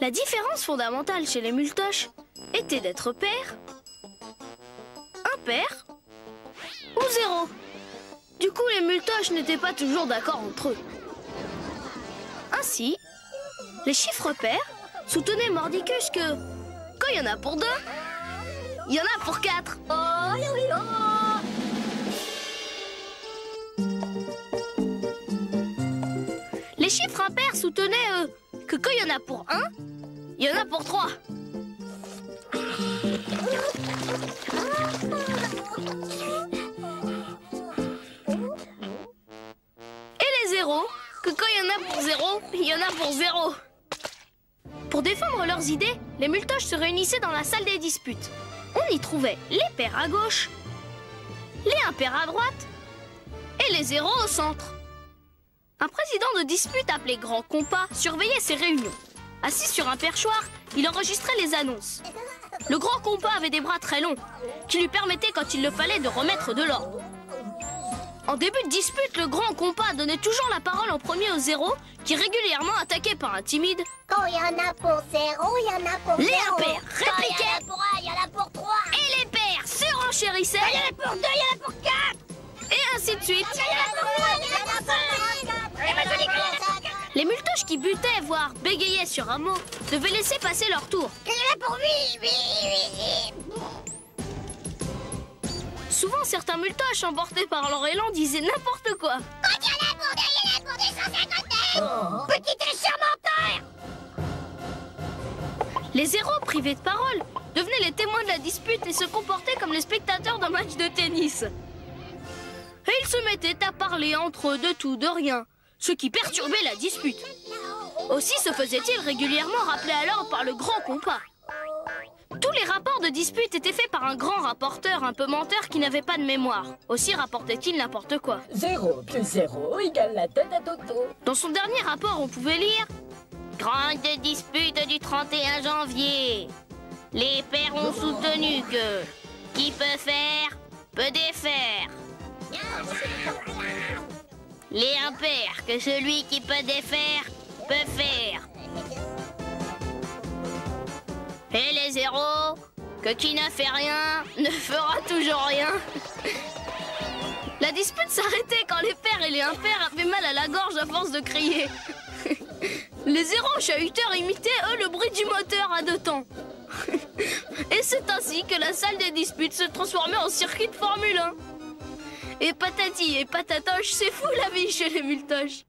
La différence fondamentale chez les muletoches était d'être pair, impair ou zéro. Du coup, les muletoches n'étaient pas toujours d'accord entre eux. Ainsi, les chiffres pairs soutenaient Mordicus que quand il y en a pour 2, il y en a pour 4. Les chiffres impairs soutenaient, que quand il y en a pour 1, il y en a pour 3. Et les zéros, que quand il y en a pour 0, il y en a pour 0. Pour défendre leurs idées, les muletoches se réunissaient dans la salle des disputes. On y trouvait les pairs à gauche, les impairs à droite et les zéros au centre. Un président de dispute appelé Grand Compas surveillait ces réunions. Assis sur un perchoir, il enregistrait les annonces. Le Grand Compas avait des bras très longs, qui lui permettaient quand il le fallait de remettre de l'ordre. En début de dispute, le Grand Compas donnait toujours la parole en premier aux zéros, qui régulièrement attaquaient par un timide. Quand il y en a pour 0, il y en a pour 0. Les impairs répliquaient. Quand il y en a pour 1, il y en a pour 3. Et les pairs surenchérissaient. Il y en a pour 2, il y en a pour 4. Et ainsi de suite. Il y en a pour 3, il y en a pour 5. Les muletoches qui butaient, voire bégayaient sur un mot, devaient laisser passer leur tour. Il y en a pour 8. Souvent, certains muletoches, emportés par leur élan, disaient n'importe quoi. Quand il y en a pour 2, il y en a pour 259. Petit tricheur menteur. Les zéros, privés de parole, devenaient les témoins de la dispute et se comportaient comme les spectateurs d'un match de tennis. Et ils se mettaient à parler entre eux de tout, de rien, ce qui perturbait la dispute. Aussi se faisait-il régulièrement rappeler à l'ordre par le Grand Compas. Tous les rapports de dispute étaient faits par un grand rapporteur un peu menteur qui n'avait pas de mémoire. Aussi rapportait-il n'importe quoi. 0 plus 0 égale la tête à Toto. Dans son dernier rapport, on pouvait lire « Grande dispute du 31 janvier. Les pairs ont soutenu que qui peut faire, peut défaire. Les impairs, que celui qui peut défaire, peut faire. Et les zéros, que qui ne fait rien, ne fera toujours rien. » La dispute s'arrêtait quand les pairs et les impairs avaient mal à la gorge à force de crier. Les zéros chahuteurs imitaient, eux, le bruit du moteur à 2 temps. Et c'est ainsi que la salle des disputes se transformait en circuit de Formule 1. Et patati et patatoche, c'est fou la vie chez les muletoches.